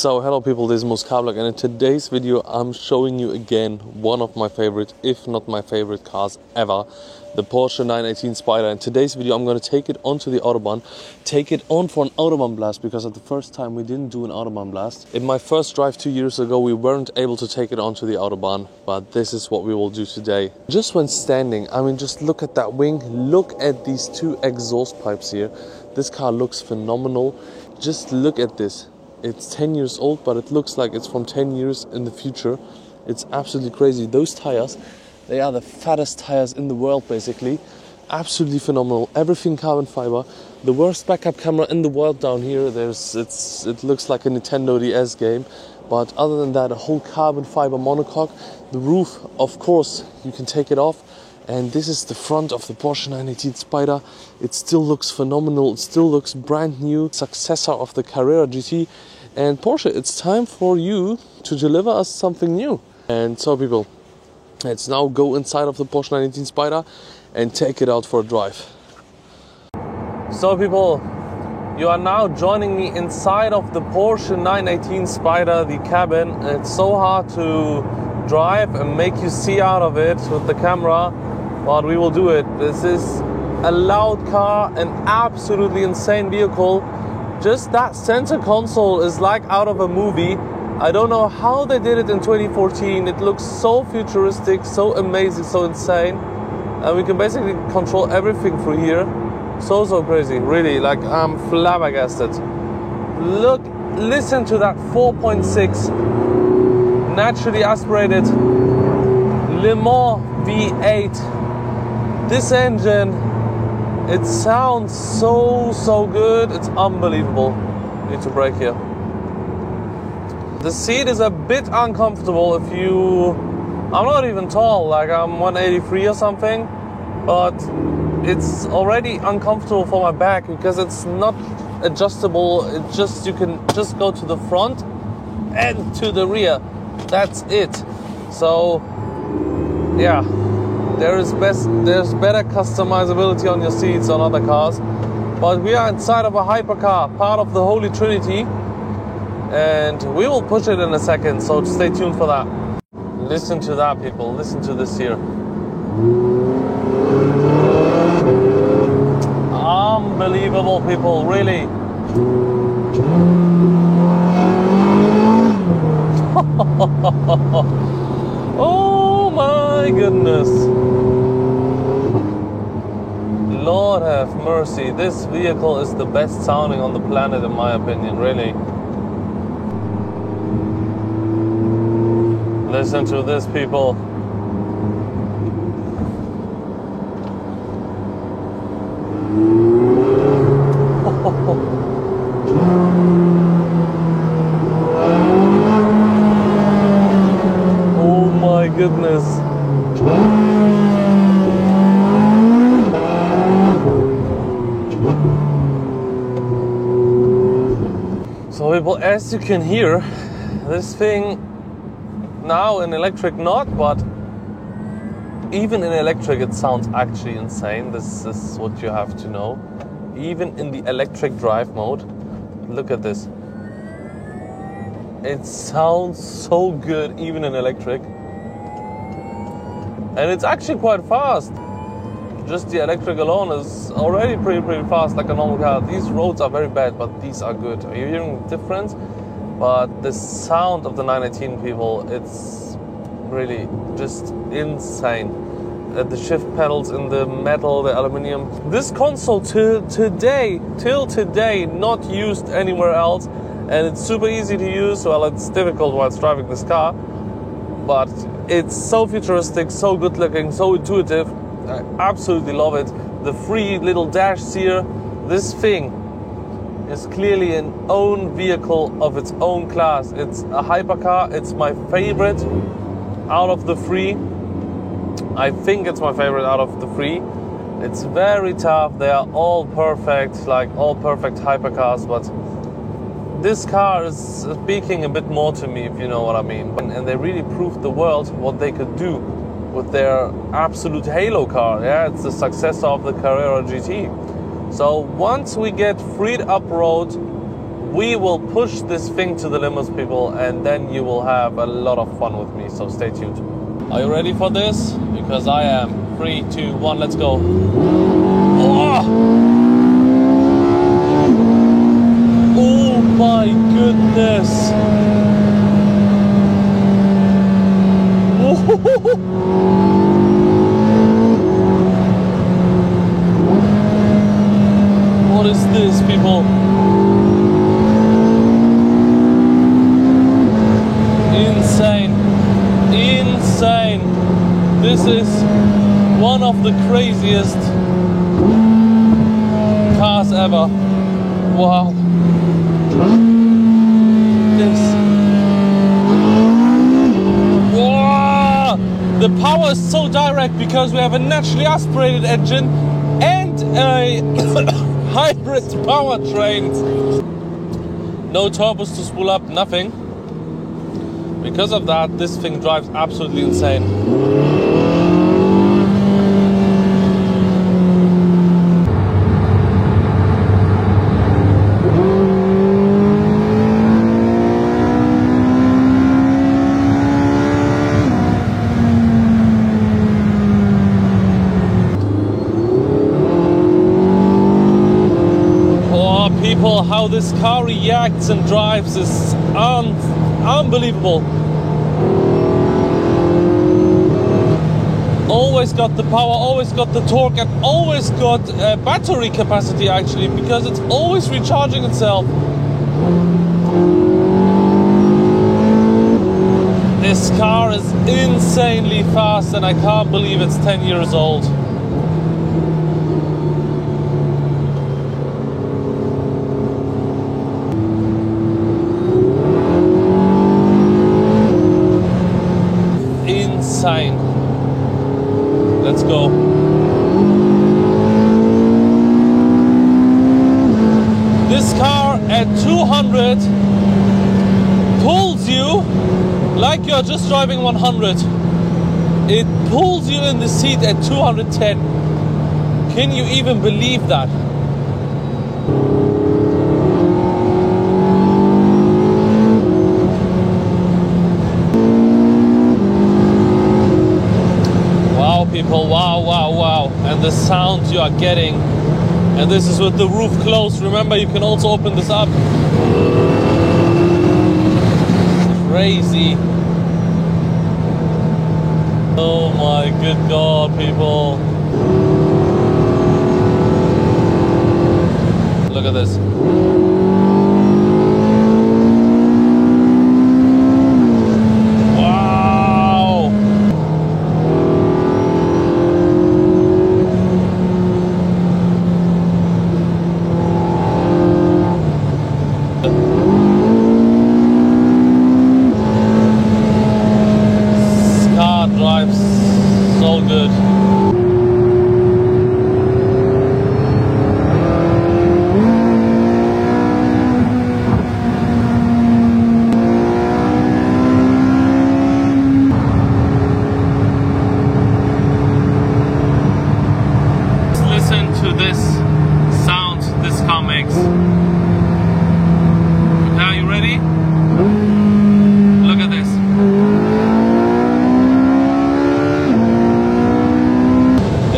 So hello people, this is Muskablock, and in today's video I'm showing you again one of my favorite, if not my favorite cars ever, the Porsche 918 Spyder. In today's video I'm going to take it onto the Autobahn, take it on for an Autobahn blast, because at the first time we didn't do an Autobahn blast. In my first drive 2 years ago we weren't able to take it onto the Autobahn, but this is what we will do today. Just when standing, I mean, just look at that wing, look at these two exhaust pipes here. This car looks phenomenal. Just look at this. It's 10 years old, but it looks like it's from 10 years in the future. It's absolutely crazy. Those tires, they are the fattest tires in the world, basically. Absolutely phenomenal. Everything carbon fiber. The worst backup camera in the world down here. It looks like a Nintendo DS game. But other than that, a whole carbon fiber monocoque. The roof, of course, you can take it off. And this is the front of the Porsche 918 Spyder. It still looks phenomenal. It still looks brand new. Successor of the Carrera GT. And Porsche, it's time for you to deliver us something new. And so people, let's now go inside of the Porsche 918 Spyder and take it out for a drive. So people, you are now joining me inside of the Porsche 918 Spyder, the cabin. It's so hard to drive and make you see out of it with the camera, but we will do it. This is a loud car, an absolutely insane vehicle. Just that center console is like out of a movie. I don't know how they did it in 2014. It looks so futuristic, so amazing, so insane. And we can basically control everything through here. So crazy, really, like I'm flabbergasted. Listen to that 4.6 naturally aspirated Le Mans V8. This engine, it sounds so good, it's unbelievable. Need to brake here. The seat is a bit uncomfortable if you... I'm not even tall, like I'm 183 or something, but it's already uncomfortable for my back because it's not adjustable. You can just go to the front and to the rear. That's it. So, yeah. There's better customizability on your seats on other cars, but we are inside of a hypercar, part of the Holy Trinity, and we will push it in a second, so stay tuned for that. Listen to that, people. Listen to this here. Unbelievable, people, really. Oh my goodness. Lord have mercy. This vehicle is the best sounding on the planet in my opinion, really. Listen to this, people. Oh my goodness. So people, as you can hear, this thing now in electric not, but even in electric it sounds actually insane. This is what you have to know. Even in the electric drive mode, look at this. It sounds so good even in electric. And it's actually quite fast. Just the electric alone is already pretty fast, like a normal car. These roads are very bad, but these are good. Are you hearing the difference? But the sound of the 918, people, it's really just insane. The shift pedals in the metal, the aluminum. This console till today, not used anywhere else. And it's super easy to use. Well, it's difficult whilst driving this car. But it's so futuristic, so good looking, so intuitive. I absolutely love it. The free little dash here. This thing is clearly an own vehicle of its own class. It's a hypercar. It's my favorite out of the three. I think it's my favorite out of the three. It's very tough. They are all perfect, like all perfect hypercars, but this car is speaking a bit more to me, if you know what I mean. And they really proved the world what they could do with their absolute halo car. Yeah, it's the successor of the Carrera GT. So once we get freed up road We will push this thing to the limits, people, and then you will have a lot of fun with me, so stay tuned. Are you ready for this? Because I am. 3, 2, 1, let's go. Oh! Oh my goodness! What is this, people? Insane. Insane. This is one of the craziest cars ever. Wow. This. Wow. The power is so direct because we have a naturally aspirated engine and a hybrid powertrain. No turbos to spool up, nothing. Because of that, this thing drives absolutely insane. People, how this car reacts and drives is unbelievable. Always got the power, always got the torque, and always got battery capacity actually, because it's always recharging itself. This car is insanely fast and I can't believe it's 10 years old. Insane. Let's go. This car at 200 pulls you like you're just driving 100. It pulls you in the seat at 210. Can you even believe that? People, wow, wow, wow. And the sound you are getting, and this is with the roof closed. Remember, you can also open this up. Crazy. Oh my good God, people. Look at this. So good. Listen to this sound this car makes. Are you ready? Look at this.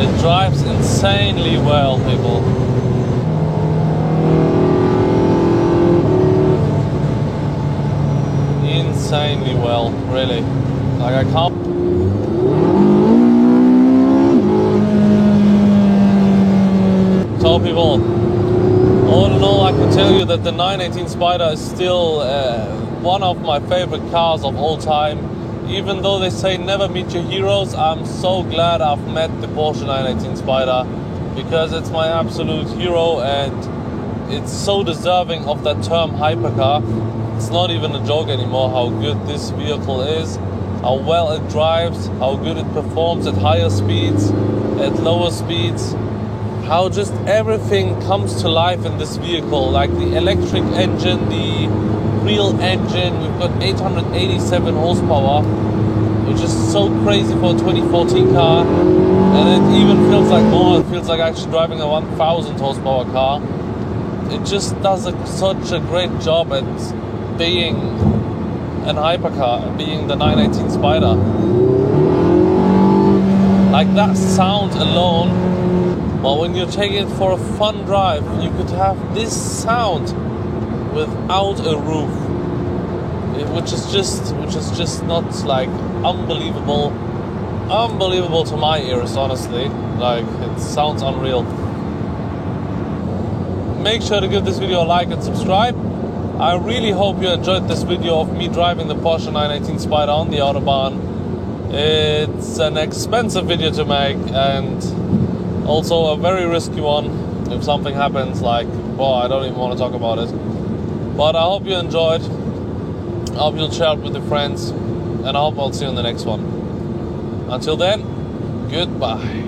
It drives insanely well, people. Insanely well, really. Like I can't. So people, all in all, I can tell you that the 918 Spyder is still one of my favorite cars of all time. Even though they say never meet your heroes, I'm so glad I've met the Porsche 918 Spyder, because it's my absolute hero and it's so deserving of that term hypercar. It's not even a joke anymore how good this vehicle is, how well it drives, how good it performs at higher speeds, at lower speeds, how just everything comes to life in this vehicle, like the electric engine, the real engine. We've got 887 horsepower, which is so crazy for a 2014 car, and it even feels like more. It feels like actually driving a 1000 horsepower car. it just does such a great job at being an hypercar, being the 918 Spider. Like that sound alone, well, when you're taking it for a fun drive, you could have this sound without a roof, which is just not like unbelievable to my ears, honestly. Like, it sounds unreal. Make sure to give this video a like and subscribe. I really hope you enjoyed this video of me driving the Porsche 918 Spider on the Autobahn. It's an expensive video to make and also a very risky one. If something happens, like, well, I don't even want to talk about it. But I hope you enjoyed. I hope you'll share it with your friends. And I hope I'll see you in the next one. Until then, goodbye.